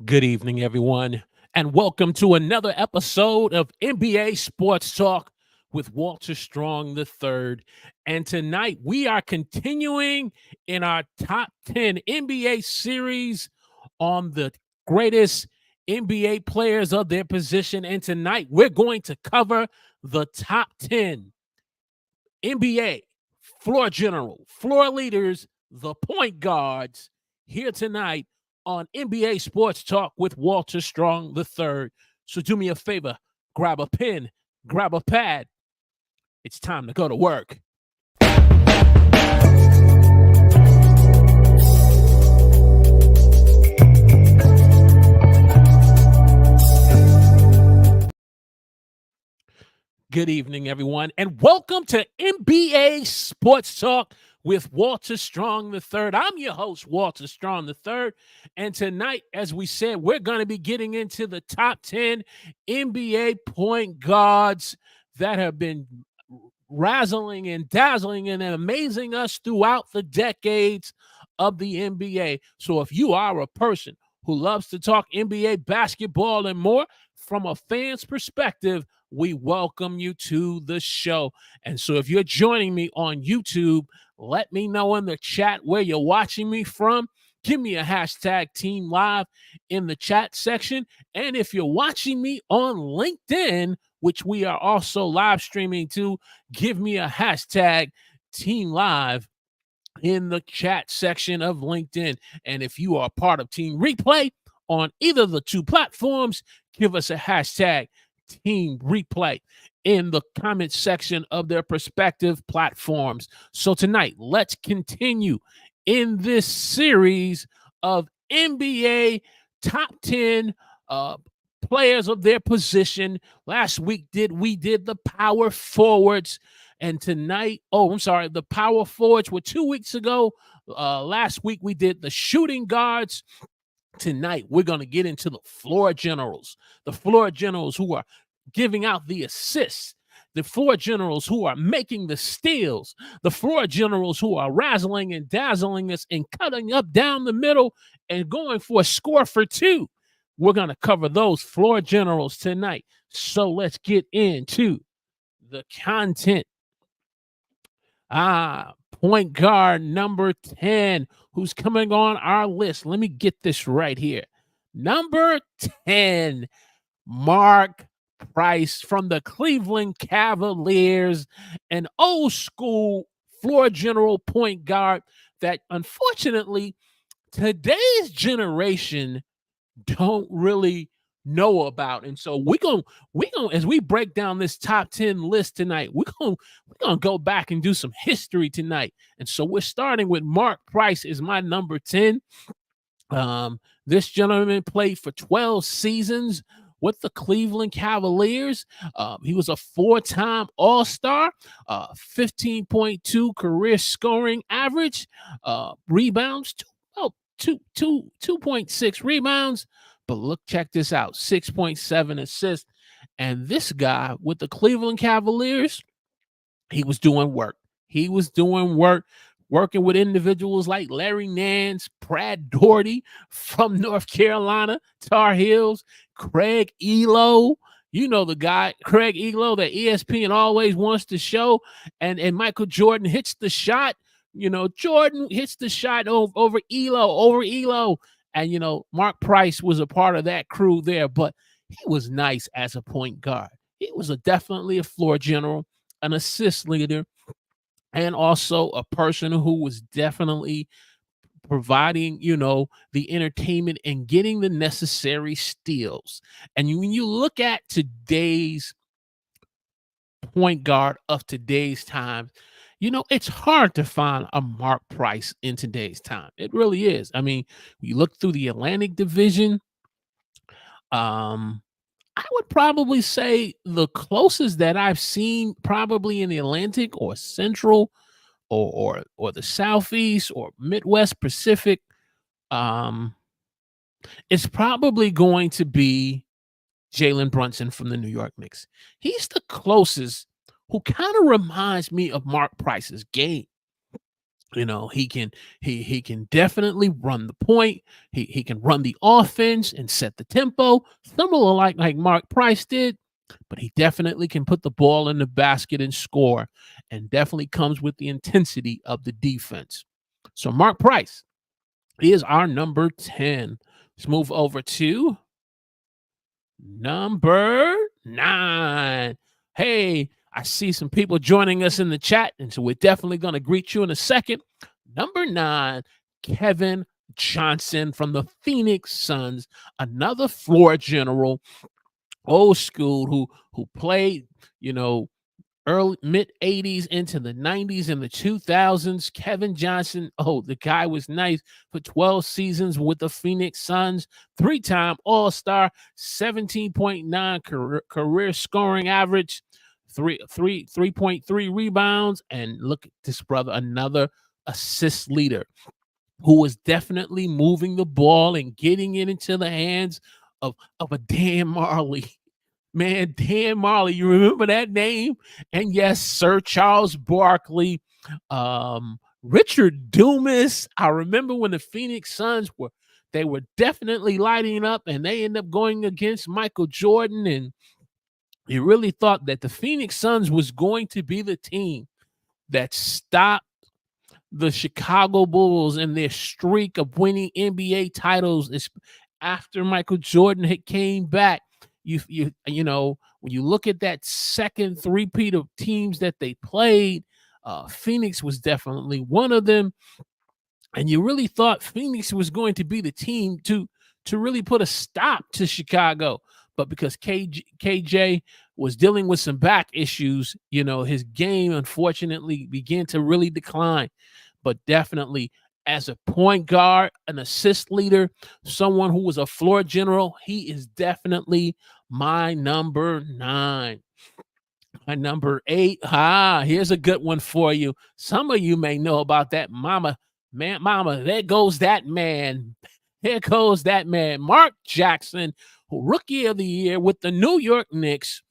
Good evening, everyone, and welcome to another episode of NBA Sports Talk with Walter Strong III. And tonight we are continuing in our top 10 NBA series on the greatest NBA players of their position. And tonight we're going to cover the top 10 NBA floor general, floor leaders, the point guards here tonight on NBA Sports Talk with Walter Strong III. So do me a favor, grab a pen, grab a pad. It's time to go to work. Good evening, everyone, and welcome to NBA Sports Talk with Walter Strong III. I'm your host, Walter Strong III, and tonight, as we said, we're going to be getting into the top 10 NBA point guards that have been razzling and dazzling and amazing us throughout the decades of the NBA. So if you are a person who loves to talk NBA basketball and more from a fan's perspective, we welcome you to the show. And so if you're joining me on YouTube, let me know in the chat where you're watching me from. Give me a hashtag Team Live in the chat section. And if you're watching me on LinkedIn, which we are also live streaming to, give me a hashtag Team Live in the chat section of LinkedIn. And if you are part of Team Replay on either of the two platforms, give us a hashtag Team Replay in the comment section of their respective platforms. So tonight, let's continue in this series of NBA top 10 players of their position. Last week we did the power forwards, and tonight, the power forwards were 2 weeks ago. Last week we did the shooting guards. Tonight we're going to get into the floor generals who are giving out the assists, the floor generals who are making the steals, the floor generals who are razzling and dazzling us and cutting up down the middle and going for a score for two. We're going to cover those floor generals tonight. So let's get into the content. Point guard number 10, who's coming on our list. Let me get this right here. Number 10, Mark Price from the Cleveland Cavaliers, an old school floor general point guard that unfortunately today's generation don't really know about. And so we're gonna as we break down this top 10 list tonight, we're gonna go back and do some history tonight. And so we're starting with Mark Price is my number 10. This gentleman played for 12 seasons with the Cleveland Cavaliers. He was a four-time All-Star, 15.2 career scoring average, rebounds, 2.6 rebounds. But look, check this out, 6.7 assists. And this guy with the Cleveland Cavaliers, he was doing work. He was doing work, working with individuals like Larry Nance, Brad Daugherty from North Carolina, Tar Heels, Craig Elo. You know the guy, Craig Elo, that ESPN always wants to show. And Michael Jordan hits the shot. You know, Jordan hits the shot over Elo. And, you know, Mark Price was a part of that crew there, but he was nice as a point guard. He was definitely a floor general, an assist leader, and also a person who was definitely providing, you know, the entertainment and getting the necessary steals. And when you look at today's point guard of today's time, you know, it's hard to find a Mark Price in today's time. It really is. I mean, you look through the Atlantic Division, I would probably say the closest that I've seen probably in the Atlantic or Central or the Southeast or Midwest Pacific, um, it's probably going to be Jalen Brunson from the New York Knicks. He's the closest who kind of reminds me of Mark Price's game. He can definitely run the point. He can run the offense and set the tempo, similar like Mark Price did. But he definitely can put the ball in the basket and score, and definitely comes with the intensity of the defense. So Mark Price is our number 10. Let's move over to number 9. Hey, I see some people joining us in the chat, and so we're definitely going to greet you in a second. Number 9, Kevin Johnson from the Phoenix Suns, another floor general, old school, who played, early mid 80s into the 90s and the 2000s. Kevin Johnson, the guy was nice for 12 seasons with the Phoenix Suns, 3-time All-Star, 17.9 career scoring average, 3.3 rebounds, and look at this brother, another assist leader who was definitely moving the ball and getting it into the hands of a Dan Marley. Man, Dan Marley, you remember that name? And yes, Sir Charles Barkley, Richard Dumas. I remember when the Phoenix Suns were definitely lighting up, and they ended up going against Michael Jordan. And you really thought that the Phoenix Suns was going to be the team that stopped the Chicago Bulls and their streak of winning NBA titles after Michael Jordan had came back. When you look at that second three-peat of teams that they played, Phoenix was definitely one of them. And you really thought Phoenix was going to be the team to really put a stop to Chicago. But because KJ was dealing with some back issues, his game unfortunately began to really decline. But definitely, as a point guard, an assist leader, someone who was a floor general, he is definitely my number 9. My number 8, here's a good one for you. Some of you may know about that. Mama, there goes that man. There goes that man. Mark Jackson, Rookie of the Year with the New York Knicks.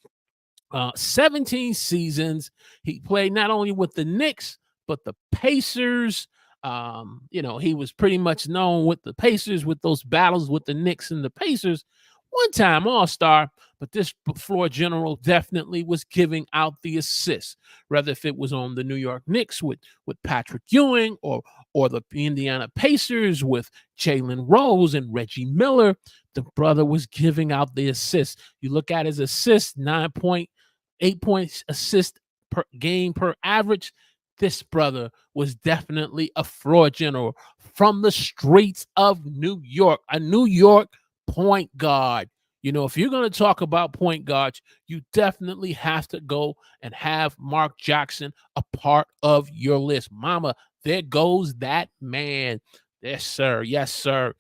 17 seasons. He played not only with the Knicks, but the Pacers. He was pretty much known with the Pacers, with those battles with the Knicks and the Pacers. One-time All-Star, but this floor general definitely was giving out the assists, whether if it was on the New York Knicks with Patrick Ewing or the Indiana Pacers with Jalen Rose and Reggie Miller. The brother was giving out the assists. You look at his assists, 9.8 points assist per game per average. This brother was definitely a floor general from the streets of New York, a New York point guard. If you're going to talk about point guards, you definitely have to go and have Mark Jackson a part of your list. Mama, there goes that man. Yes, sir. Yes, sir.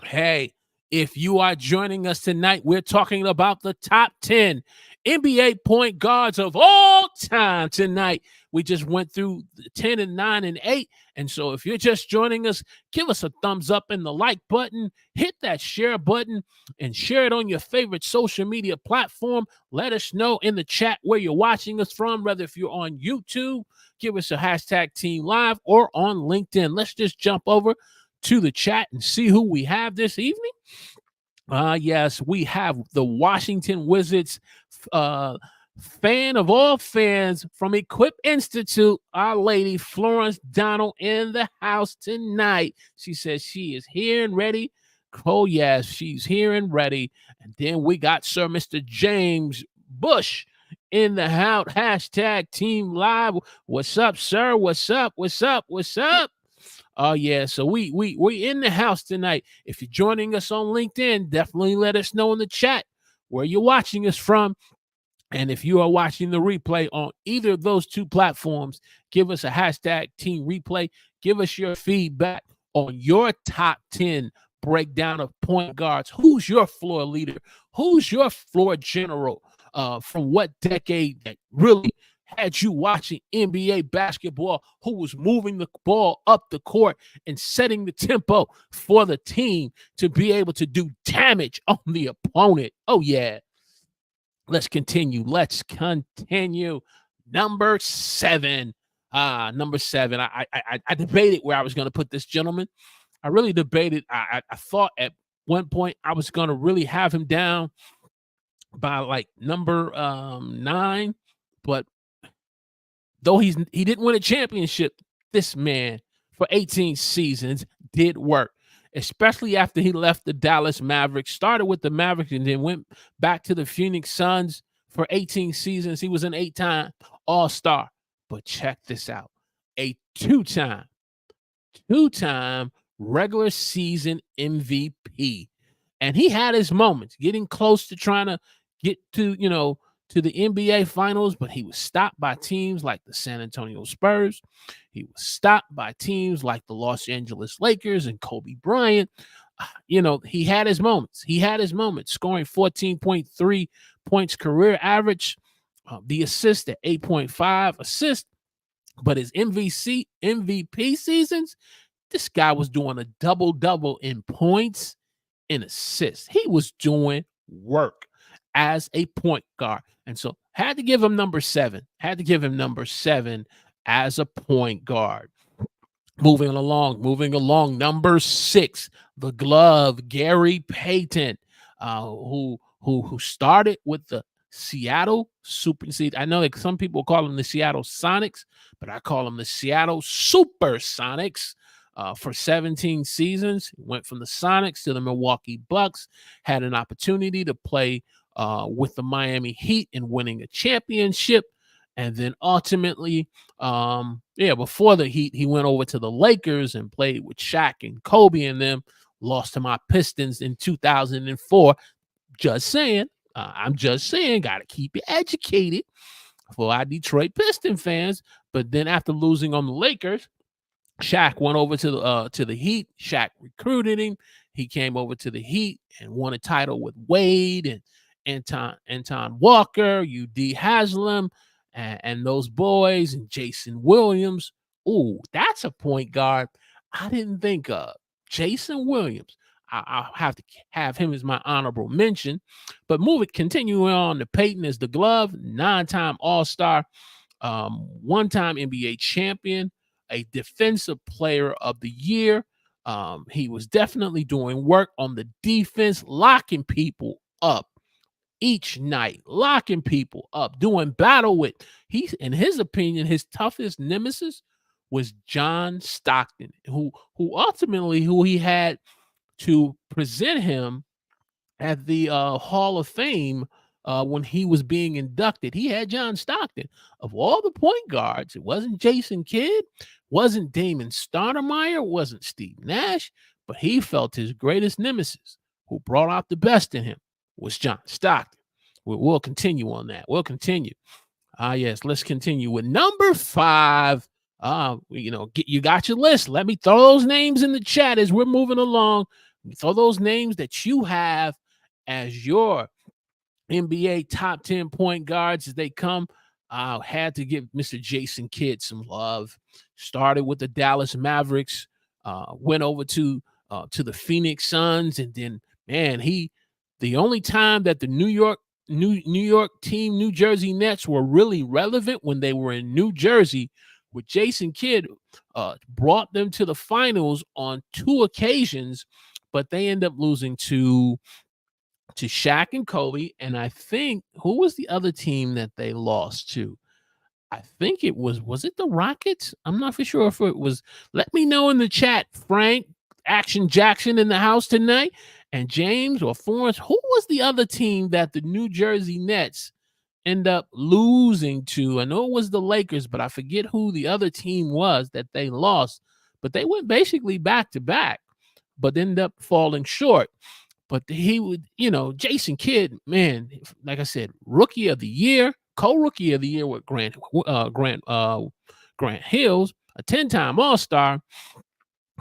Hey, if you are joining us tonight, we're talking about the top 10 NBA point guards of all time tonight. We just went through 10 and 9 and 8. And so if you're just joining us, give us a thumbs up and the like button, hit that share button, and share it on your favorite social media platform. Let us know in the chat where you're watching us from, whether if you're on YouTube, give us a hashtag Team Live, or on LinkedIn. Let's just jump over to the chat and see who we have this evening. Yes, we have the Washington Wizards fan of all fans from Equip Institute, our lady Florence Donald, in the house tonight. She says she is here and ready. Oh, yes, she's here and ready. And then we got Sir Mr. James Bush in the house. Hashtag Team Live. What's up, sir? What's up? What's up? What's up? Oh, yeah. So we in the house tonight. If you're joining us on LinkedIn, definitely let us know in the chat where you're watching us from. And if you are watching the replay on either of those two platforms, give us a hashtag Team Replay. Give us your feedback on your top 10 breakdown of point guards. Who's your floor leader? Who's your floor general? From what decade that really had you watching NBA basketball, who was moving the ball up the court and setting the tempo for the team to be able to do damage on the opponent? Oh, yeah. Let's continue. Number 7. Number 7. I debated where I was going to put this gentleman. I really debated. I thought at one point I was going to really have him down by like number 9, but though he didn't win a championship, this man for 18 seasons did work, especially after he left the Dallas Mavericks, started with the Mavericks and then went back to the Phoenix Suns for 18 seasons. He was an 8-time All-Star. But check this out. A two-time regular season MVP. And he had his moments getting close to trying to get to, to the NBA finals, but he was stopped by teams like the San Antonio Spurs. He was stopped by teams like the Los Angeles Lakers and Kobe Bryant. He had his moments. Scoring 14.3 points career average, the assist at 8.5 assists. But his MVP seasons, this guy was doing a double-double in points and assists. He was doing work as a point guard. And so had to give him number 7. As a point guard. Moving along. Number 6, the glove, Gary Payton, who started with the Seattle Super. See, I know that some people call them the Seattle Sonics, but I call them the Seattle Supersonics. For 17 seasons, went from the Sonics to the Milwaukee Bucks, had an opportunity to play with the Miami Heat in winning a championship. And then ultimately, before the Heat, he went over to the Lakers and played with Shaq and Kobe and them, lost to my Pistons in 2004. Just saying. I'm just saying, got to keep you educated for our Detroit Piston fans. But then after losing on the Lakers, Shaq went over to the Heat. Shaq recruited him. He came over to the Heat and won a title with Wade and Anton Walker, UD Haslam, and those boys, and Jason Williams. Ooh, that's a point guard I didn't think of. Jason Williams. I'll have to have him as my honorable mention. But continuing on to Payton as the glove, 9-time All-Star, 1-time NBA champion, a defensive player of the year. He was definitely doing work on the defense, locking people up each night, doing battle with. In his opinion, his toughest nemesis was John Stockton, who he had to present him at the Hall of Fame when he was being inducted. He had John Stockton. Of all the point guards, it wasn't Jason Kidd, wasn't Damon Stoudemire, wasn't Steve Nash, but he felt his greatest nemesis, who brought out the best in him, was John Stockton. We'll continue on that. We'll continue. Yes, let's continue with number 5. You got your list. Let me throw those names in the chat as we're moving along. Throw those names that you have as your NBA top 10 point guards as they come. I had to give Mr. Jason Kidd some love. Started with the Dallas Mavericks, went over to the Phoenix Suns, and then the only time that the New York team, New Jersey Nets, were really relevant when they were in New Jersey, with Jason Kidd, brought them to the finals on 2 occasions, but they end up losing to Shaq and Kobe. And I think, who was the other team that they lost to? I think it was it the Rockets? I'm not for sure if it was. Let me know in the chat, Frank, Action Jackson in the house tonight, and James or Florence. Who was the other team that the New Jersey Nets end up losing to? I know it was the Lakers, but I forget who the other team was that they lost. But they went basically back to back, but ended up falling short. But he would, Jason Kidd, man, like I said, rookie of the year, co-rookie of the year with Grant Hills, a 10-time All-Star,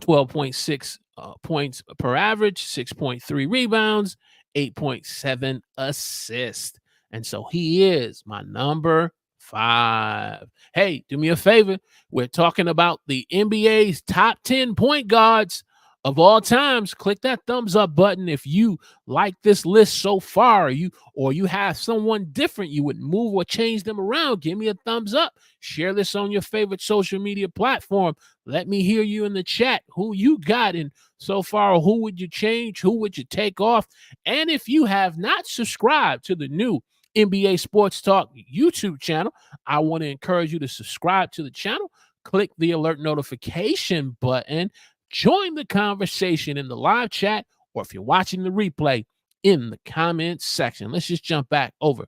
12.6 points per average, 6.3 rebounds, 8.7 assists. And so he is my number 5. Hey, do me a favor. We're talking about the NBA's top 10 point guards. of all times, click that thumbs up button if you like this list so far, or you have someone different you would move or change them around. Give me a thumbs up. Share this on your favorite social media platform. Let me hear you in the chat who you got, and so far, who would you change? Who would you take off? And if you have not subscribed to the new NBA Sports Talk YouTube channel, I want to encourage you to subscribe to the channel. Click the alert notification button. Join the conversation in the live chat, or if you're watching the replay, in the comments section. Let's just jump back over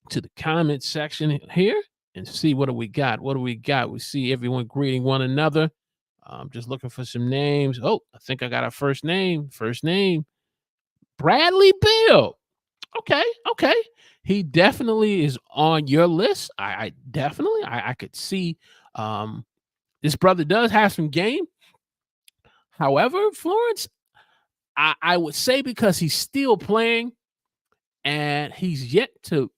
to the comment section here and see what do we got. What do we got? We see everyone greeting one another. I'm just looking for some names. Oh, I think I got a first name. First name, Bradley Bill. Okay. He definitely is on your list. I definitely, I could see this brother does have some game. However, Florence, I would say because he's still playing and he's yet to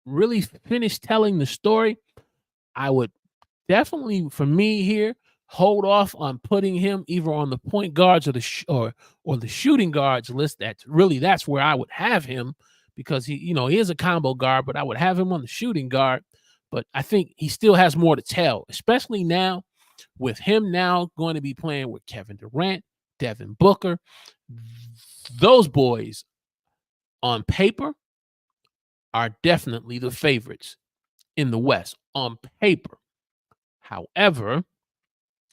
really finish telling the story, I would definitely, for me here, hold off on putting him either on the point guards or the shooting guards list. That's where I would have him, because he is a combo guard, but I would have him on the shooting guard. But I think he still has more to tell, especially now with him now going to be playing with Kevin Durant, Devin Booker. Those boys on paper are definitely the favorites in the West on paper. However,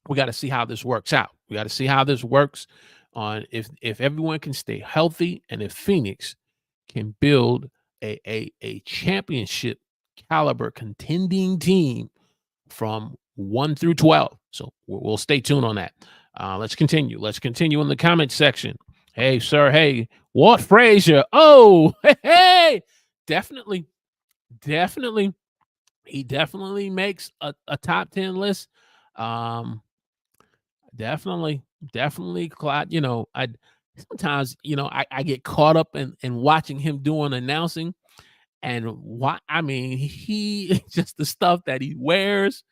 we got to see how this works out. We got to see how this works on if everyone can stay healthy, and if Phoenix can build a championship caliber contending team from 1 through 12. So we'll stay tuned on that. Let's continue. Let's continue in the comment section. Hey, sir. Hey, Walt Frazier. Oh, hey, definitely. He definitely makes a top 10 list. Definitely, Clyde. I sometimes, I get caught up in watching him doing announcing, and he just the stuff that he wears.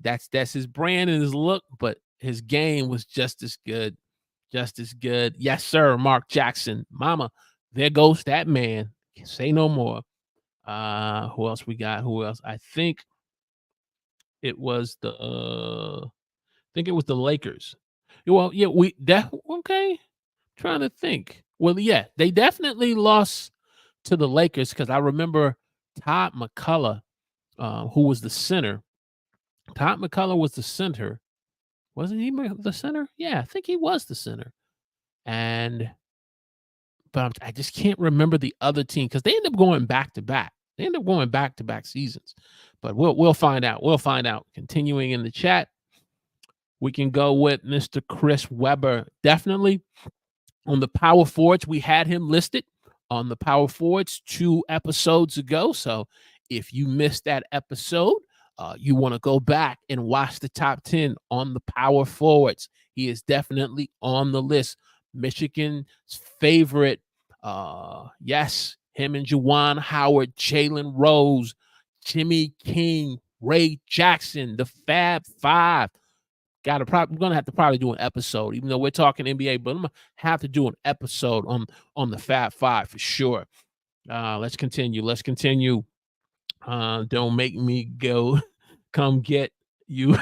That's his brand and his look, but his game was just as good. Yes, sir. Mark Jackson, mama. There goes that man. Say no more. Who else we got? Who else? I think it was the Lakers. Well, yeah, okay. Trying to think. Well, yeah, they definitely lost to the Lakers, because I remember Todd McCullough, who was the center. Todd McCullough was the center. Wasn't he the center? Yeah, I think he was the center. But I just can't remember the other team, because they end up going back to back. They end up going back to back seasons. But we'll find out. We'll find out. Continuing in the chat, we can go with Mr. Chris Webber. Definitely on the power forwards, we had him listed on the power forwards 2 episodes ago. So if you missed that episode, you want to go back and watch the top 10 on the power forwards. He is definitely on the list. Michigan's favorite. Yes, him and Juwan Howard, Jalen Rose, Jimmy King, Ray Jackson, the Fab Five. I'm gonna have to probably do an episode, even though we're talking NBA, but I'm gonna have to do an episode on the Fab Five for sure. Let's continue. Don't make me go come get you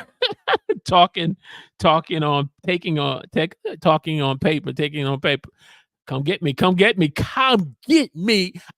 talking on paper. Come get me.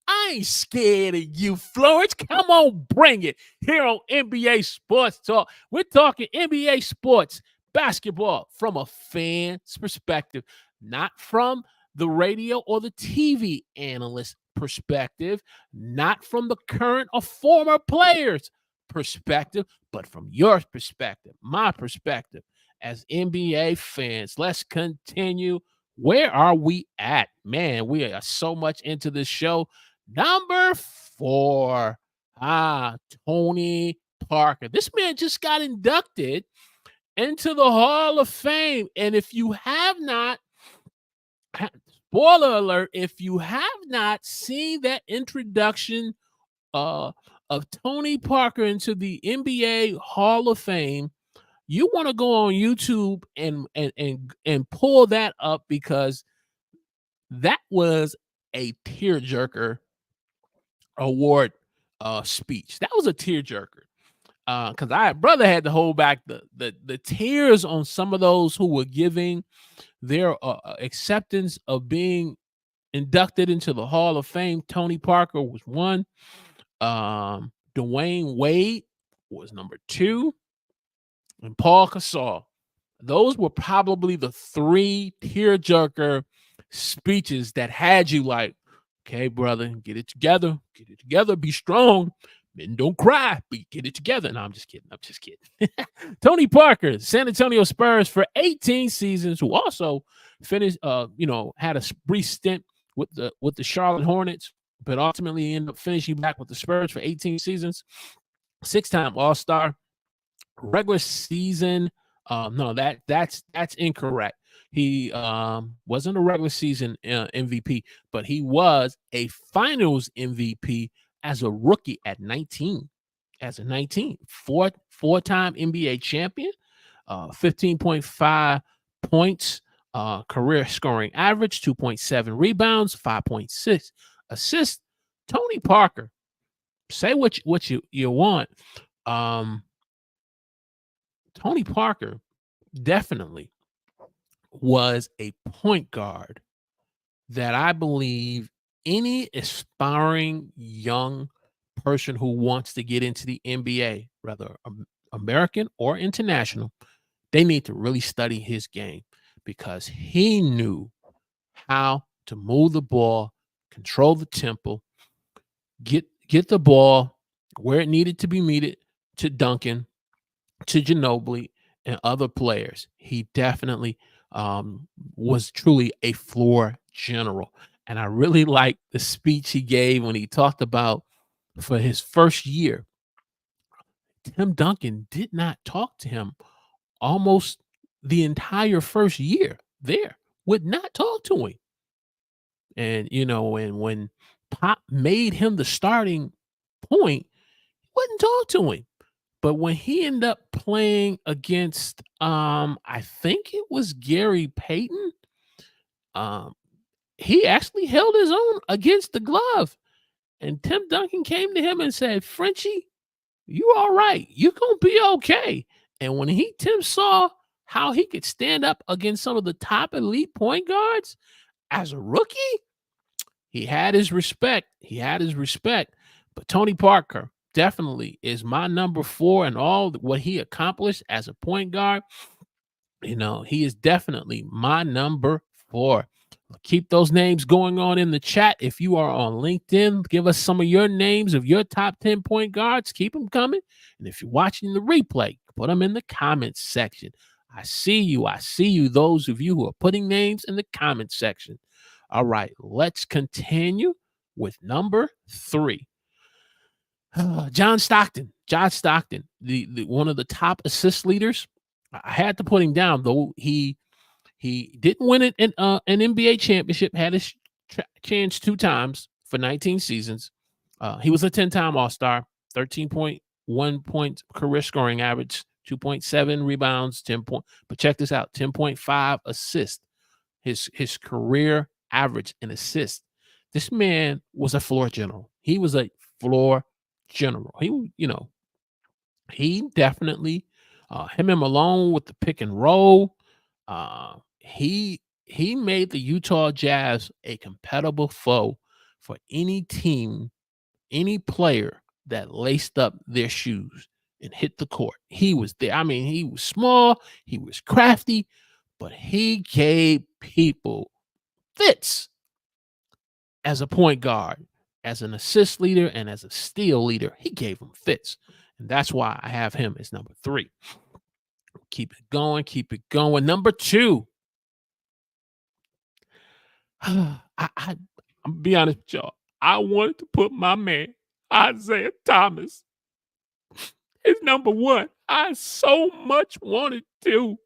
I ain't scared of you, Florence. Come on, bring it. Here on NBA Sports Talk, we're talking NBA sports, basketball from a fan's perspective, not from the radio or the TV analyst perspective, not from the current or former players' perspective, but from your perspective, my perspective as NBA fans. Let's continue. Where are we at? Man, we are so much into this show. Number 4, Tony Parker. This man just got inducted into the Hall of Fame. And if you have not, spoiler alert, if you have not seen that introduction of Tony Parker into the NBA Hall of Fame, You want to go on YouTube and pull that up because that was a tearjerker award speech. That was a tearjerker. Because brother had to hold back the tears on some of those who were giving their acceptance of being inducted into the Hall of Fame. Tony Parker was one. Dwayne Wade was number two, and Paul Gasol. Those were probably the three tearjerker speeches that had you like, okay, brother, get it together, be strong, men don't cry, but get it together. No, I'm just kidding. Tony Parker, San Antonio Spurs for 18 seasons, who also finished, had a brief stint with the Charlotte Hornets, but ultimately ended up finishing back with the Spurs for 18 seasons. 6-time All-Star. Regular season, no, that's incorrect. He wasn't a regular season MVP, but he was a Finals MVP as a rookie at 19. As a 19, four-time NBA champion, 15.5 points, career scoring average, 2.7 rebounds, 5.6 assists. Tony Parker, say what you want. Tony Parker definitely was a point guard that I believe any aspiring young person who wants to get into the NBA, whether American or international, they need to really study his game because he knew how to move the ball, control the tempo, get the ball where it needed to be meted to Duncan, to Ginobili, and other players. He definitely was truly a floor general. And I really liked the speech he gave when he talked about for his first year, Tim Duncan did not talk to him almost the entire first year there, would not talk to him. And, and when Pop made him the starting point, he wouldn't talk to him. But when he ended up playing against, I think it was Gary Payton, he actually held his own against the glove. And Tim Duncan came to him and said, Frenchie, you all right. You're going to be okay. And when Tim saw how he could stand up against some of the top elite point guards as a rookie, he had his respect. But Tony Parker definitely is my number 4 and all what he accomplished as a point guard. He is definitely my number 4. Keep those names going on in the chat. If you are on LinkedIn, give us some of your names of your top 10 point guards. Keep them coming. And if you're watching the replay, put them in the comments section. I see you, those of you who are putting names in the comments section. All right, let's continue with number 3. John Stockton, the one of the top assist leaders. I had to put him down, though he didn't win an NBA championship, had his chance 2 times for 19 seasons. He was a 10-time All-Star, 13.1 points career scoring average, 2.7 rebounds, 10 point. But check this out, 10.5 assists. His career average in assists. This man was a floor general. He was a floor general. He definitely him and Malone with the pick and roll. He made the Utah Jazz a compatible foe for any team, any player that laced up their shoes and hit the court. He was there. I mean, he was small, he was crafty, but he gave people fits as a point guard, as an assist leader, and as a steal leader. He gave them fits. And that's why I have him as number 3. Keep it going. Number 2. I'm gonna be honest with y'all. I wanted to put my man Isaiah Thomas as number 1. I so much wanted to,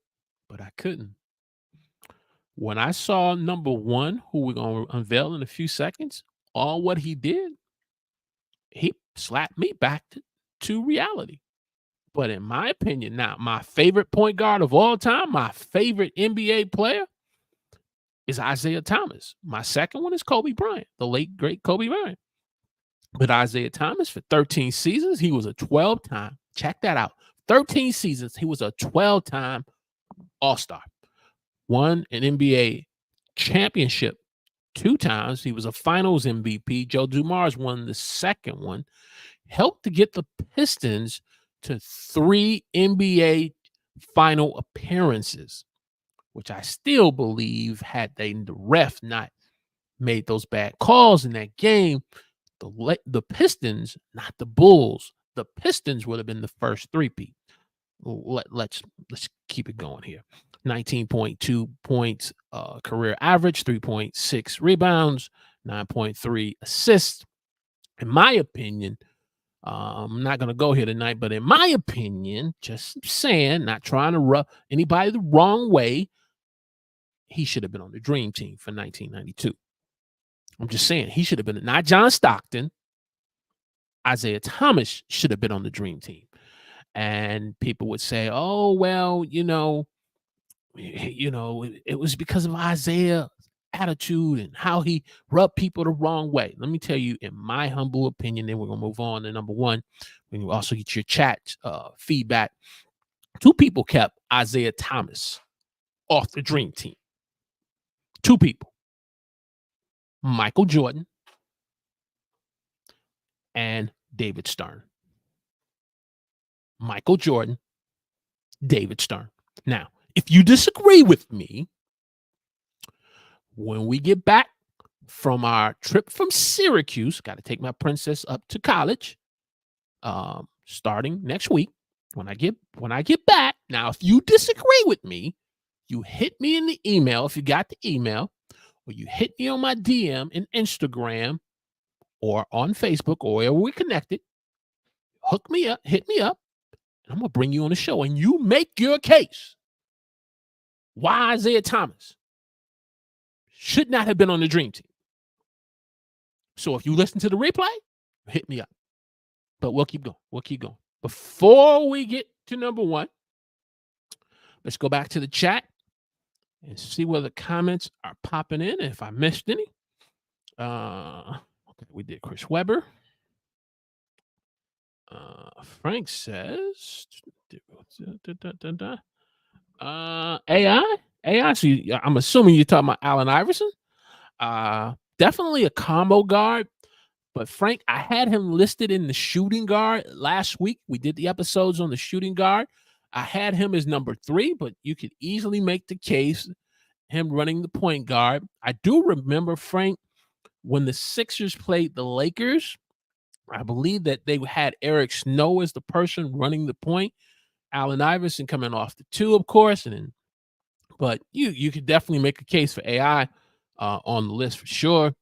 but I couldn't. When I saw number 1, who we're gonna unveil in a few seconds, all what he did, he slapped me back to reality. But in my opinion, now my favorite point guard of all time, my favorite NBA player is Isaiah Thomas. My second one is Kobe Bryant, the late great Kobe Bryant. But Isaiah Thomas, for 13 seasons, he was a 12-time. Check that out. 13 seasons, he was a 12-time All-Star. Won an NBA championship 2 times. He was a Finals MVP. Joe Dumars won the second one. Helped to get the Pistons to 3 NBA final appearances, which I still believe, had the ref not made those bad calls in that game, the Pistons, not the Bulls, the Pistons would have been the first three-peat. Let's keep it going here. 19.2 points career average, 3.6 rebounds, 9.3 assists. In my opinion, I'm not going to go here tonight, but in my opinion, just saying, not trying to rub anybody the wrong way, he should have been on the Dream Team for 1992. I'm just saying, he should have been, not John Stockton. Isaiah Thomas should have been on the Dream Team. And people would say, oh, well, it was because of Isaiah's attitude and how he rubbed people the wrong way. Let me tell you, in my humble opinion, then we're going to move on to number one. When you also get your chat feedback, 2 people kept Isaiah Thomas off the Dream Team. 2 people. Michael Jordan and David Stern. Michael Jordan, David Stern. Now, if you disagree with me, when we get back from our trip from Syracuse, got to take my princess up to college, starting next week. When I get back, now, if you disagree with me, you hit me in the email, if you got the email, or you hit me on my DM in Instagram or on Facebook or wherever we're connected, hook me up, hit me up, and I'm going to bring you on the show, and you make your case why Isaiah Thomas should not have been on the Dream Team. So if you listen to the replay, hit me up. But we'll keep going. Before we get to number one, let's go back to the chat and see where the comments are popping in. If I missed any. Okay, we did Chris Webber. Frank says AI. So I'm assuming you're talking about Allen Iverson. Definitely a combo guard. But Frank, I had him listed in the shooting guard last week. We did the episodes on the shooting guard. I had him as number 3, but you could easily make the case him running the point guard. I do remember, Frank, when the Sixers played the Lakers, I believe that they had Eric Snow as the person running the point. Allen Iverson coming off the 2, of course, but you could definitely make a case for AI on the list for sure.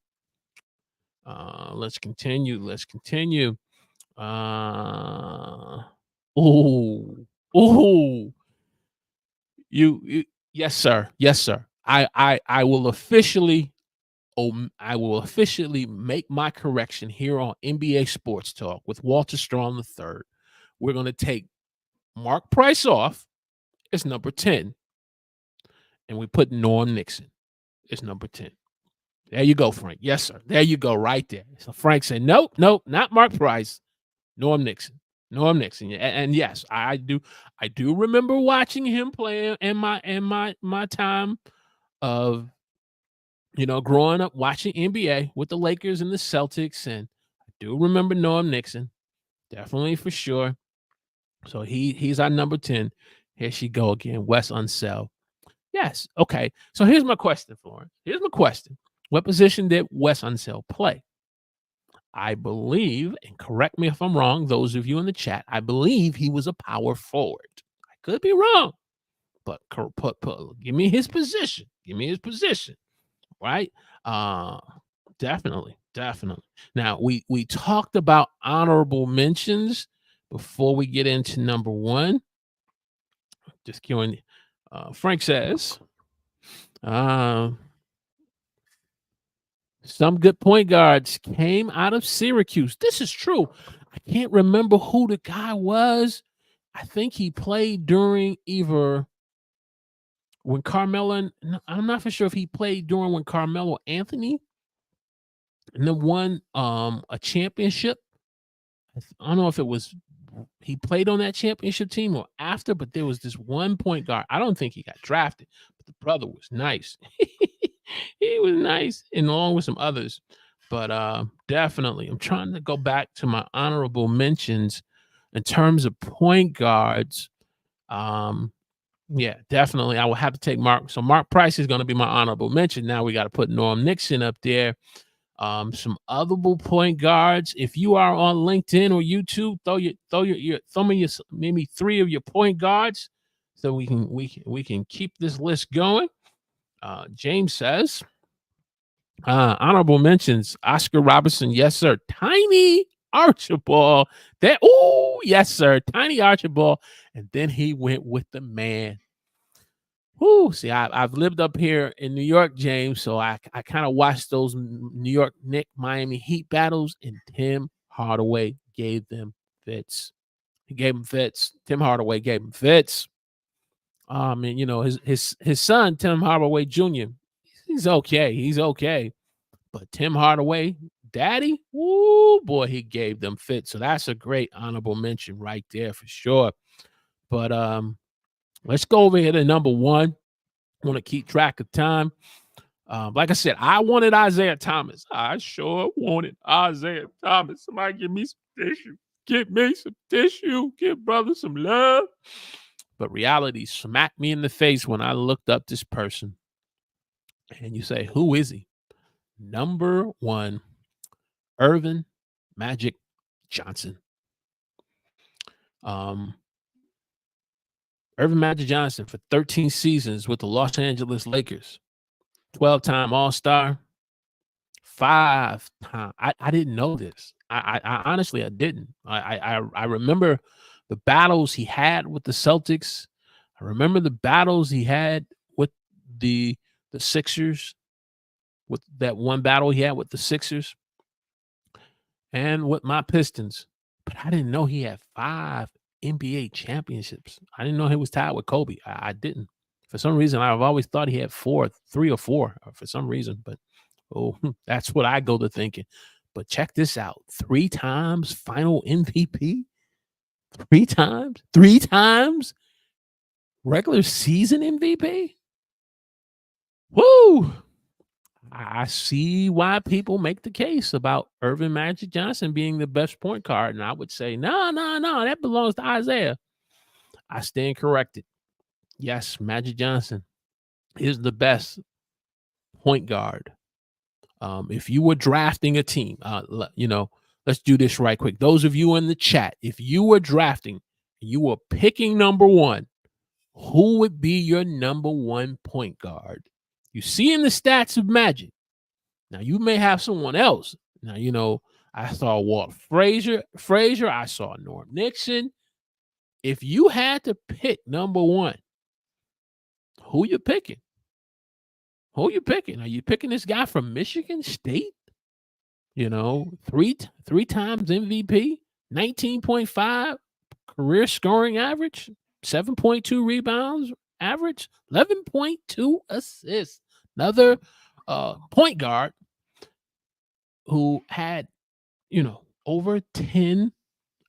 Let's continue. You yes, sir. I will officially make my correction here on NBA Sports Talk with Walter Strong III. We're going to take Mark Price off as number 10, and we put Norm Nixon as number 10. There you go, Frank. Yes, sir. There you go, right there. So Frank said, nope, not Mark Price, Norm Nixon. And yes, I do remember watching him play in my time of growing up watching NBA with the Lakers and the Celtics, and I do remember Norm Nixon, definitely for sure. So he's our number 10. Here she go again, Wes Unseld. Yes. Okay. So here's my question, Florence. What position did Wes Unseld play? I believe, and correct me if I'm wrong, those of you in the chat, I believe he was a power forward. I could be wrong, but give me his position. Right? Definitely. Now, we talked about honorable mentions before we get into number one. Just going. Frank says, some good point guards came out of Syracuse. This is true. I can't remember who the guy was. I think he played during either when Carmelo, I'm not for sure if he played during when Carmelo Anthony and then won a championship. I don't know if it was he played on that championship team or after, but there was this one point guard. I don't think he got drafted, but the brother was nice. He was nice, and along with some others. But definitely, I'm trying to go back to my honorable mentions in terms of point guards. Yeah, definitely. I will have to take Mark. So Mark Price is going to be my honorable mention. Now we got to put Norm Nixon up there. Some otherable point guards. If you are on LinkedIn or YouTube, throw me your maybe 3 of your point guards, so we can keep this list going. James says, honorable mentions: Oscar Robertson, yes sir. Tiny Archibald. That yes sir. Tiny Archibald, and then he went with the man. Whoo, see, I've lived up here in New York, James, so I kind of watched those New York Knicks Miami Heat battles, and Tim Hardaway gave them fits. He gave them fits. Tim Hardaway gave him fits. And his son Tim Hardaway Jr. He's okay. He's okay, but Tim Hardaway, daddy, woo boy, he gave them fits. So that's a great honorable mention right there for sure. But let's go over here to number 1. I want to keep track of time. Like I said, I wanted Isaiah Thomas. I sure wanted Isaiah Thomas. Somebody give me some tissue. Give me some tissue. Give brother some love. But reality smacked me in the face when I looked up this person. And you say, who is he? Number 1, Irvin Magic Johnson. Irvin Magic Johnson for 13 seasons with the Los Angeles Lakers. 12-time All-Star. 5-time. I didn't know this. I honestly I didn't. I remember the battles he had with the Celtics. I remember the battles he had with the Sixers, with that one battle he had with the Sixers and with my Pistons. But I didn't know he had 5 NBA championships. I didn't know he was tied with Kobe. I didn't. For some reason, I've always thought he had 3 or 4 for some reason, but that's what I go to thinking. But check this out. 3 times final MVP. 3 times. 3 times regular season MVP. Woo! I see why people make the case about Irvin Magic Johnson being the best point guard. And I would say, no, that belongs to Isaiah. I stand corrected. Yes, Magic Johnson is the best point guard. If you were drafting a team, let's do this right quick. Those of you in the chat, if you were drafting, you were picking number 1, who would be your number 1 point guard? You see in the stats of Magic. Now, you may have someone else. Now, I saw Walt Frazier. I saw Norm Nixon. If you had to pick number 1, who you picking? Who you picking? Are you picking this guy from Michigan State? 3 times MVP, 19.5 career scoring average, 7.2 rebounds average, 11.2 assists. Another point guard who had, over 10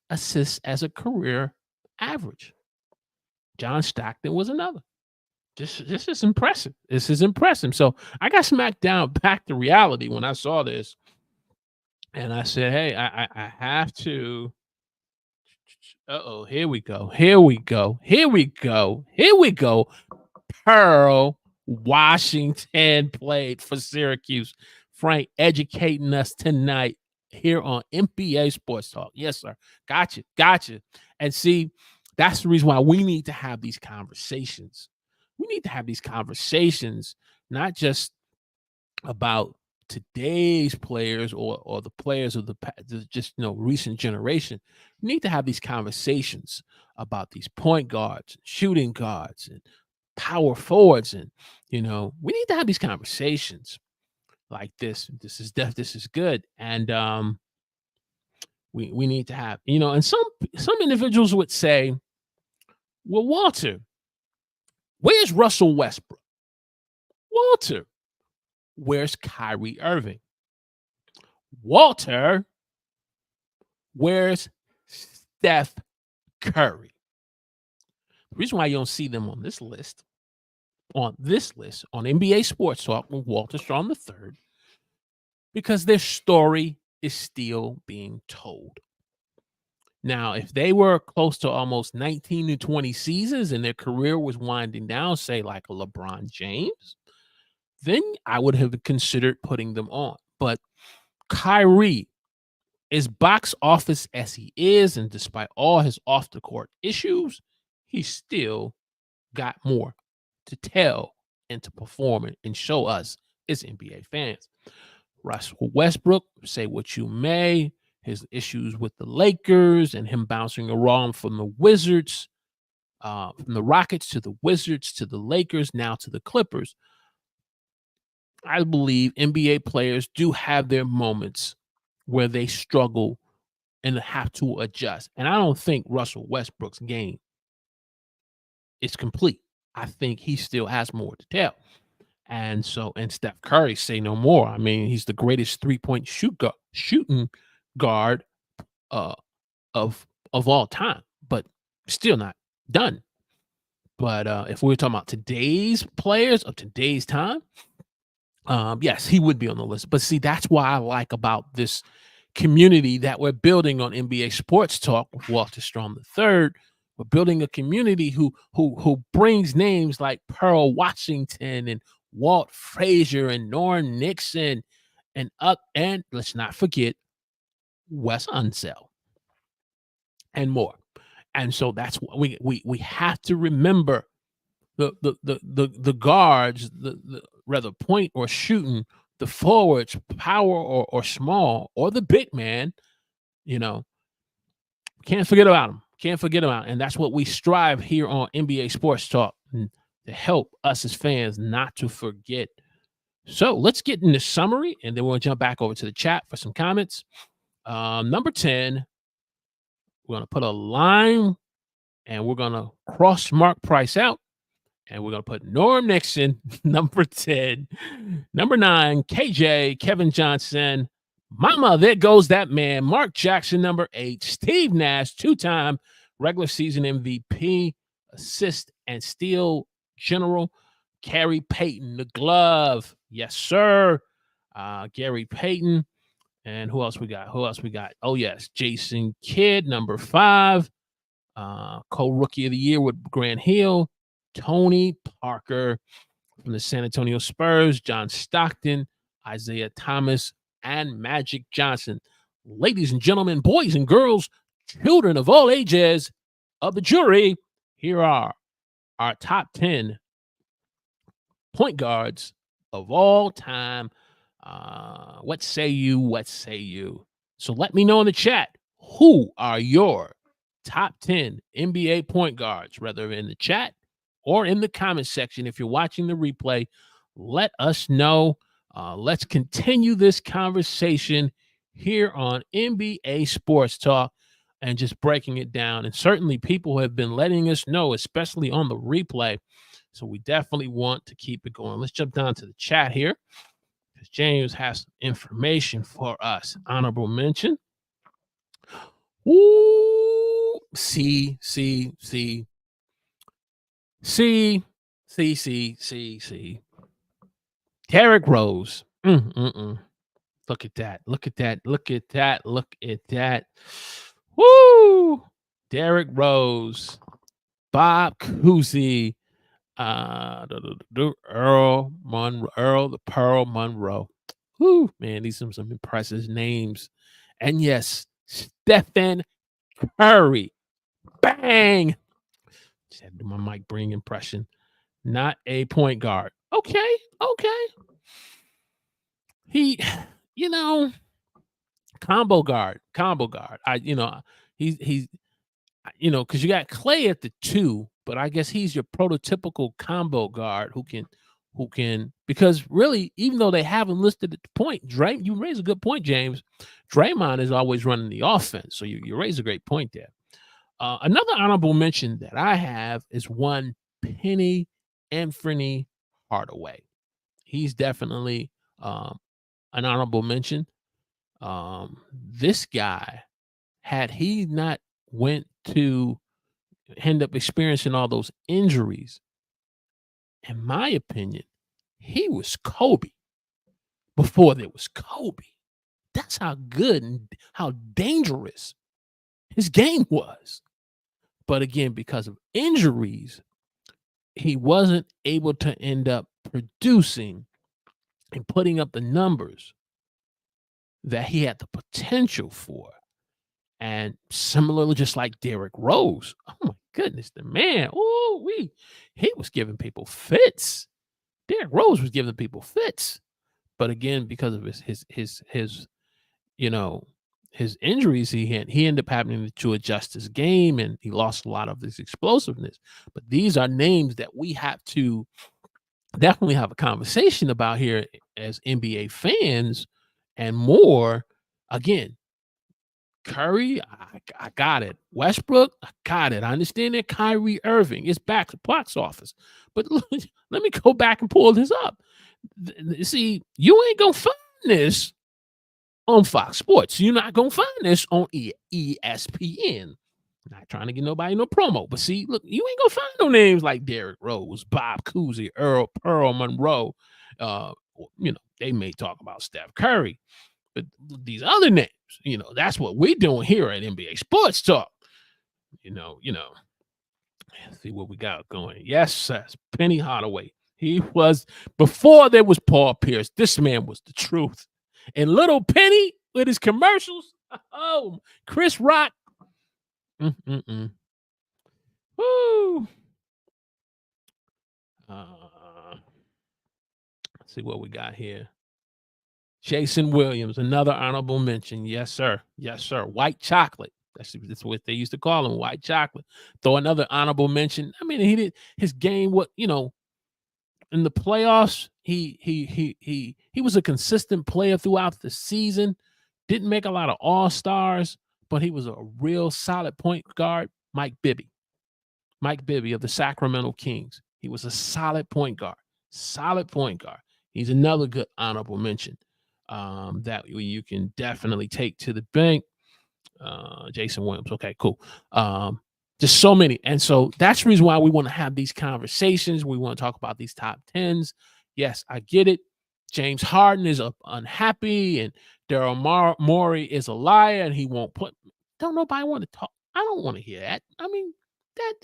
assists as a career average. John Stockton was another. This is impressive. This is impressive. So I got smacked down back to reality when I saw this. And I said, hey, I have to. Here we go. Pearl Washington played for Syracuse. Frank educating us tonight here on NBA Sports Talk. Yes, sir. Gotcha. And see, that's the reason why we need to have these conversations. We need to have these conversations, not just about today's players or the players of the recent generation. We need to have these conversations about these point guards, shooting guards, and power forwards, and we need to have these conversations like this. This is good, and we need to have and some individuals would say, Well, Walter, where's Russell Westbrook? Walter, where's Kyrie Irving? Walter, where's Steph Curry? The reason why you don't see them on this list, on NBA Sports Talk with Walter Strong III, because their story is still being told. Now, if they were close to almost 19 to 20 seasons and their career was winding down, say like a LeBron James, then I would have considered putting them on. But Kyrie, as box office as he is, and despite all his off the court issues, he still got more to tell and to perform and show us as NBA fans. Russell Westbrook, say what you may, his issues with the Lakers and him bouncing around from the Wizards, from the Rockets to the Wizards to the Lakers, now to the Clippers. I believe NBA players do have their moments where they struggle and have to adjust. And I don't think Russell Westbrook's game is complete. I think he still has more to tell. And Steph Curry, say no more. I mean, he's the greatest three-point shooting guard of all time, but still not done. But if we were talking about today's players of today's time, yes, he would be on the list. But see, that's why I like about this community that we're building on NBA Sports Talk with Walter Strong III. We're building a community who brings names like Pearl Washington and Walt Frazier and Norm Nixon and let's not forget Wes Unseld and more. And so that's what we have to remember the guards, the rather point or shooting, the forwards, power or small, or the big man, can't forget about them. Can't forget about them. And that's what we strive here on NBA Sports Talk, to help us as fans not to forget. So let's get in the summary, and then we'll jump back over to the chat for some comments. Number 10, we're going to put a line, and we're going to cross Mark Price out, and we're going to put Norm Nixon, number 10. Number 9, KJ, Kevin Johnson. Mama, there goes that man. Mark Jackson, number 8. Steve Nash, two-time regular season MVP, assist and steal general. Gary Payton, the glove. Yes, sir. Gary Payton. And who else we got? Oh, yes. Jason Kidd, number 5. Co-rookie of the year with Grant Hill. Tony Parker from the San Antonio Spurs. John Stockton, Isaiah Thomas, and Magic Johnson. Ladies and gentlemen, boys and girls, children of all ages of the jury, here are our top 10 point guards of all time. What say you? So let me know in the chat, who are your top 10 NBA point guards, whether in the chat or in the comment section. If you're watching the replay, let us know. Let's continue this conversation here on NBA Sports Talk and just breaking it down. And certainly people have been letting us know, especially on the replay. So we definitely want to keep it going. Let's jump down to the chat here, because James has some information for us. Honorable mention. Ooh, see. Derrick Rose. Look at that. Woo! Derrick Rose. Bob Cousy. Earl, the Pearl Monroe. Woo, man, these are some impressive names. And yes, Stephen Curry. Bang! Just had to do my Mike Breen impression. Not a point guard. Okay. He, combo guard. He's because you got Clay at the 2, but I guess he's your prototypical combo guard who can, because really, even though they haven't listed at the point, you raise a good point, James. Draymond is always running the offense, so you raise a great point there. Another honorable mention that I have is one Penny Anthony Hardaway. He's definitely an honorable mention. This guy, had he not went to end up experiencing all those injuries, in my opinion, he was Kobe before there was Kobe. That's how good and how dangerous his game was. But again, because of injuries, he wasn't able to end up producing and putting up the numbers that he had the potential for. And similarly, just like Derrick Rose, oh my goodness, the man, he was giving people fits. Derrick Rose was giving people fits. But again, because of his you know, his injuries he ended up having to adjust his game, and he lost a lot of his explosiveness. But these are names that we have to definitely have a conversation about here as NBA fans and more. Again, Curry, I got it. Westbrook, I got it. I understand that Kyrie Irving is back to box office. But look, let me go back and pull this up. See, you ain't going to find this on Fox Sports. You're not going to find this on ESPN. Not trying to get nobody no promo. But see, look, you ain't going to find no names like Derrick Rose, Bob Cousy, Pearl Monroe. They may talk about Steph Curry. But these other names, that's what we're doing here at NBA Sports Talk. Let's see what we got going. Yes, Penny Hardaway. He was, before there was Paul Pierce, this man was the truth. And little Penny with his commercials, oh, Chris Rock. Woo. Let's see what we got here. Jason Williams, another honorable mention. Yes, sir. Yes, sir. White chocolate. That's what they used to call him, white chocolate. Throw another honorable mention. I mean, he did his game. In the playoffs, he was a consistent player throughout the season. Didn't make a lot of all-stars, but he was a real solid point guard. Mike Bibby of the Sacramento Kings. He was a solid point guard. He's another good honorable mention that you can definitely take to the bank. Jason Williams. Okay, cool. Just so many. And so that's the reason why we want to have these conversations. We want to talk about these top 10s. Yes, I get it. James Harden is unhappy, and Daryl Morey is a liar, and he won't put. Don't nobody want to talk. I don't want to hear that. I mean, that's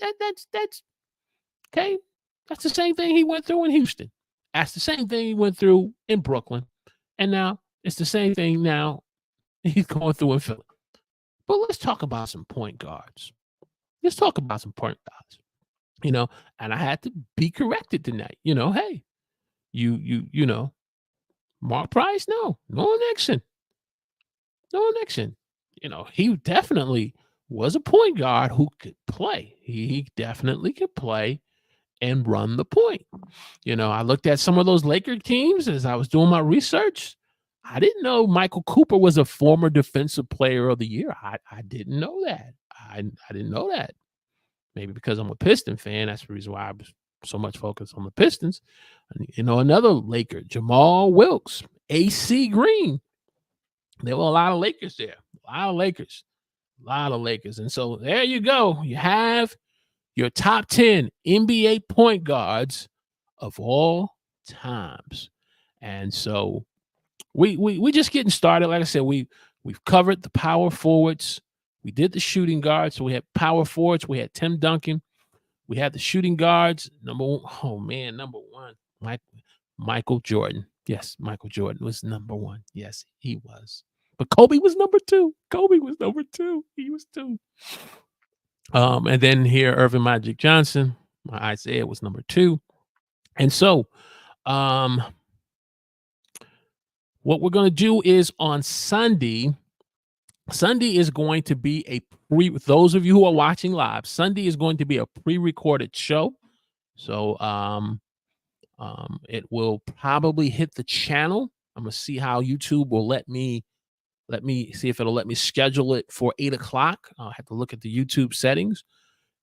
okay. That's the same thing he went through in Houston. That's the same thing he went through in Brooklyn, and now it's the same thing now he's going through in Philly. But let's talk about some point guards. And I had to be corrected tonight. Hey, Mark Price, no Nixon. He definitely was a point guard who could play. He definitely could play and run the point. I looked at some of those Laker teams as I was doing my research. I didn't know Michael Cooper was a former defensive player of the year. I didn't know that. I didn't know that. Maybe because I'm a Piston fan. That's the reason why I was so much focused on the Pistons. Another Laker, Jamal Wilkes, AC Green. There were a lot of Lakers there. A lot of Lakers. And so there you go. You have your top 10 NBA point guards of all times. And so we just getting started. Like I said, we've covered the power forwards. We did the shooting guards. So we had power forwards. We had Tim Duncan. We had the shooting guards. Number one, Michael Jordan. Yes, Michael Jordan was number one. Yes, he was. But Kobe was number two. He was two. And then here, Irvin Magic Johnson. My Isaiah was number two. And so, what we're going to do is on Sunday is going to be those of you who are watching live, Sunday is going to be a pre-recorded show. So it will probably hit the channel. I'm going to see how YouTube will let me Let me see if it'll let me schedule it for 8 o'clock. I'll have to look at the YouTube settings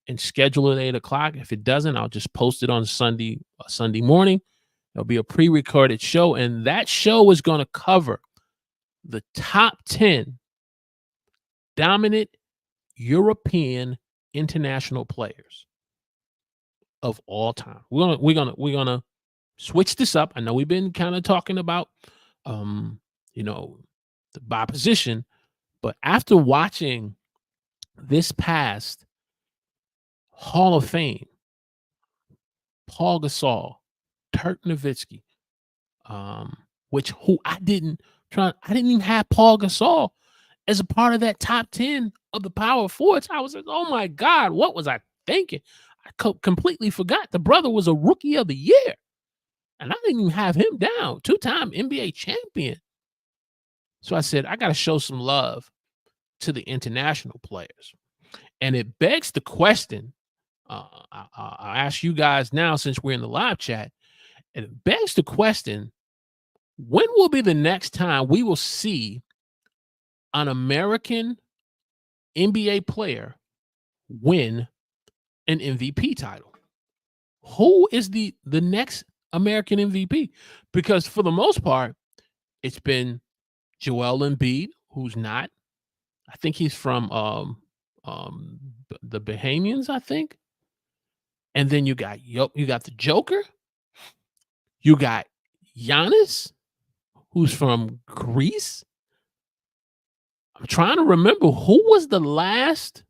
and schedule it at 8 o'clock. If it doesn't, I'll just post it on Sunday morning. It'll be a pre-recorded show, and that show is going to cover the top 10 dominant European international players of all time. We're gonna switch this up. I know we've been kind of talking about you know, by position, but after watching this past Hall of Fame, Paul Gasol, Dirk Nowitzki, who I didn't even have Paul Gasol as a part of that top 10 of the power forwards. I was like, oh my God, what was I thinking? I completely forgot the brother was a rookie of the year. And I didn't even have him down, 2-time NBA champion. So I said, I got to show some love to the international players. And it begs the question, I'll ask you guys now since we're in the live chat, and it begs the question, when will be the next time we will see an American NBA player win an MVP title? Who is the next American MVP? Because for the most part, it's been Joel Embiid, who's not. I think he's from the Bahamians, I think. And then you got the Joker. You got Giannis, who's from Greece. I'm trying to remember who was the last.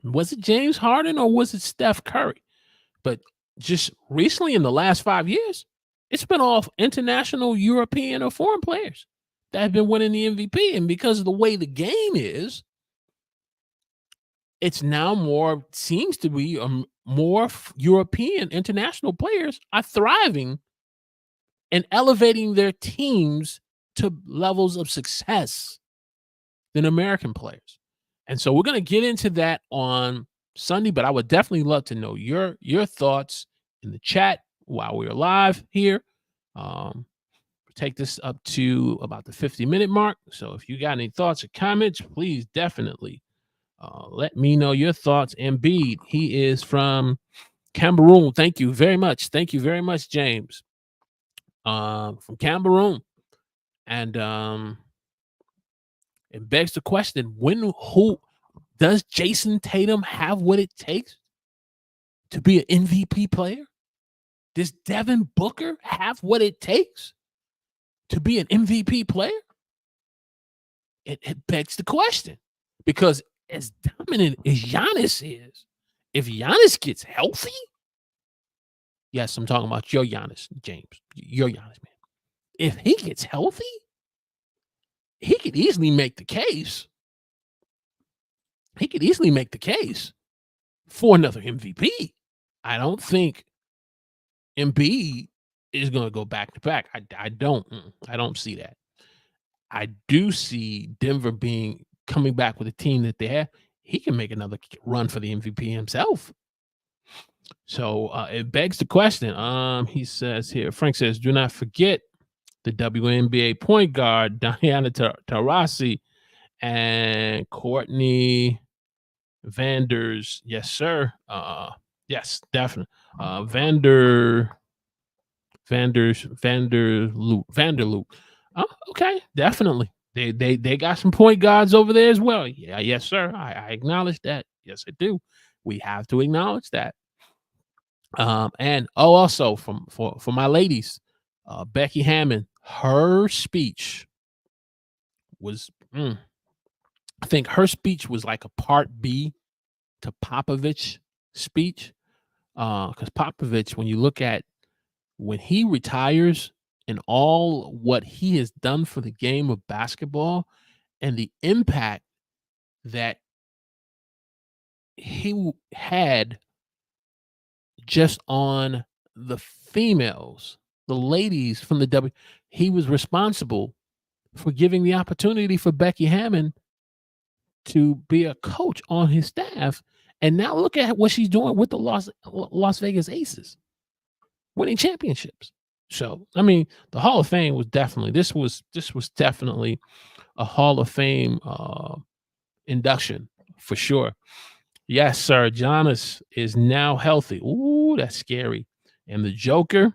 Was it James Harden or was it Steph Curry? But just recently in the last 5 years, it's been all international, European, or foreign players that have been winning the MVP. And because of the way the game is, it's now seems to be more European international players are thriving and elevating their teams to levels of success than American players. And so we're going to get into that on Sunday, but I would definitely love to know your thoughts in the chat while we're live here. Take this up to about the 50-minute mark. So if you got any thoughts or comments, please definitely let me know your thoughts. Embiid, he is from Cameroon. Thank you very much. Thank you very much, James. From Cameroon. And it begs the question, who does Jason Tatum have what it takes to be an MVP player? Does Devin Booker have what it takes to be an MVP player? It begs the question, because as dominant as Giannis is, if Giannis gets healthy, yes, I'm talking about your Giannis, James, your Giannis, man. If he gets healthy, he could easily make the case. He could easily make the case for another MVP. I don't think Embiid is going to go back to back. I don't see that. I do see Denver coming back with a team that they have. He can make another run for the MVP himself. So it begs the question. He says here, Frank says, do not forget the WNBA point guard Diana Taurasi and Courtney Vanders. Yes, sir. Yes, definitely. Vanderloop. Oh, okay, definitely. They got some point guards over there as well. Yeah, yes, sir. I acknowledge that. Yes, I do. We have to acknowledge that. And also for my ladies, Becky Hammon, her speech was, I think her speech was like a part B to Popovich's speech. Because Popovich, when you look at when he retires and all what he has done for the game of basketball and the impact that he had just on the females, the ladies from the W, he was responsible for giving the opportunity for Becky Hammon to be a coach on his staff. And now look at what she's doing with the Las Vegas Aces, winning championships. So, I mean, the Hall of Fame was definitely this was definitely a Hall of Fame induction for sure. Yes, sir. Giannis is now healthy. Ooh, that's scary. And the Joker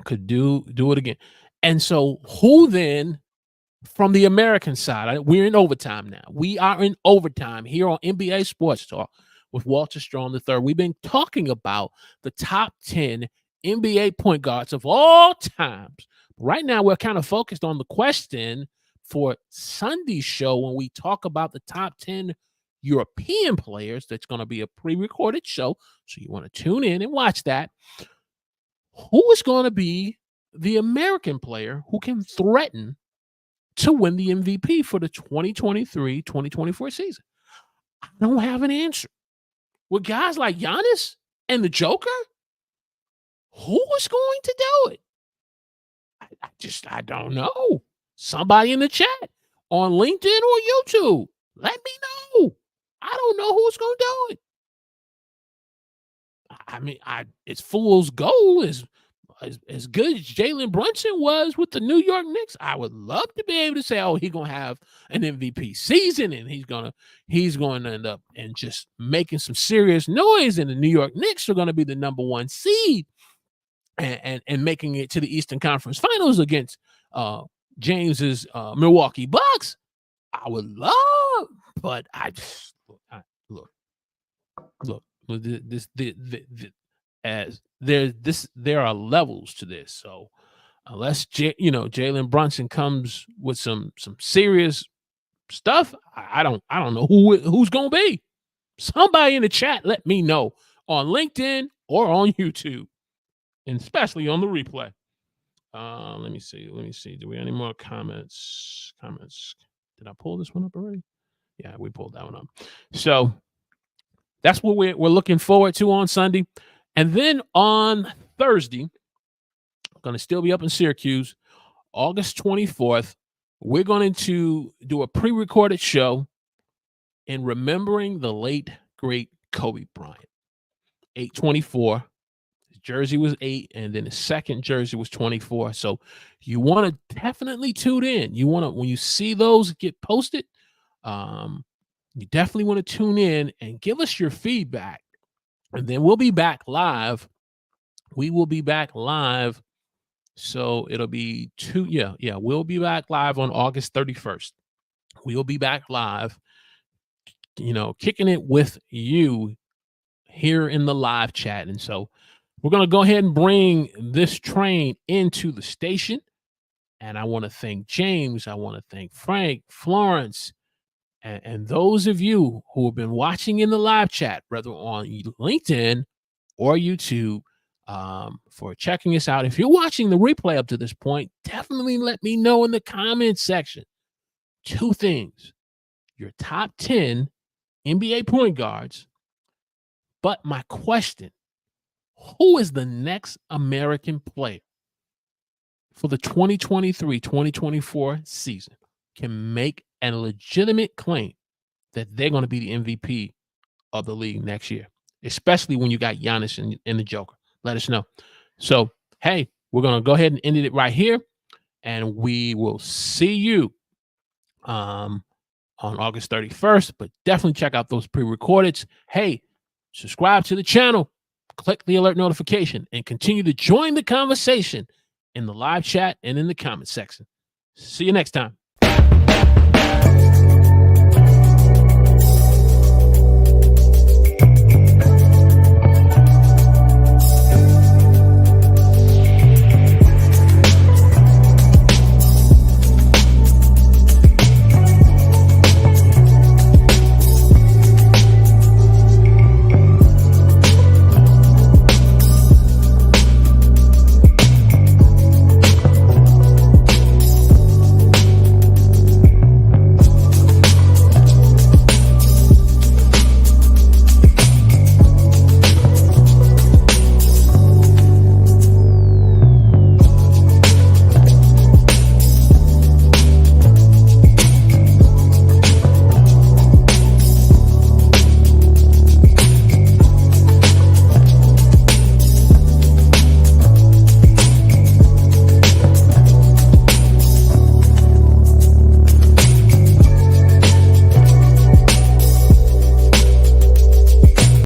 could do it again. And so, who then from the American side? We're in overtime now. We are in overtime here on NBA Sports Talk with Walter Strong III. We've been talking about the top 10 NBA point guards of all times. Right now, we're kind of focused on the question for Sunday's show when we talk about the top 10 European players. That's going to be a pre-recorded show, so you want to tune in and watch that. Who is going to be the American player who can threaten to win the MVP for the 2023-2024 season? I don't have an answer. With guys like Giannis and the Joker, who is going to do it? I don't know. Somebody in the chat on LinkedIn or YouTube, let me know. I don't know who's going to do it. I mean, it's fool's goal as good as Jalen Brunson was with the New York Knicks. I would love to be able to say, oh, he's gonna have an MVP season and he's going to end up and just making some serious noise, and the New York Knicks are going to be the number 1 seed and making it to the Eastern Conference Finals against James's Milwaukee Bucks. I would love, but look, there are levels to this. So unless Jalen Brunson comes with some serious stuff, I don't know who's gonna be. Somebody in the chat, let me know on LinkedIn or on YouTube, and especially on the replay. Let me see. Do we have any more comments? Did I pull this one up already? Yeah, we pulled that one up. So that's what we're looking forward to on Sunday. And then on Thursday, I'm going to still be up in Syracuse, August 24th. We're going to do a pre-recorded show in remembering the late, great Kobe Bryant. 824. His jersey was 8, and then his second jersey was 24. So you want to definitely tune in. You want to, when you see those get posted, you definitely want to tune in and give us your feedback. And then we'll be back live. We will be back live. So it'll be we'll be back live on August 31st. We'll be back live, kicking it with you here in the live chat. And so we're going to go ahead and bring this train into the station. And I want to thank James. I want to thank Frank, Florence, and those of you who have been watching in the live chat, whether on LinkedIn or YouTube, for checking us out. If you're watching the replay up to this point, definitely let me know in the comments section. 2 things: your top 10 NBA point guards. But my question, who is the next American player for the 2023-2024 season can make a legitimate claim that they're going to be the MVP of the league next year, especially when you got Giannis and the Joker? Let us know. So, hey, we're going to go ahead and end it right here, and we will see you on August 31st, but definitely check out those pre-recordeds. Hey, subscribe to the channel, click the alert notification, and continue to join the conversation in the live chat and in the comment section. See you next time.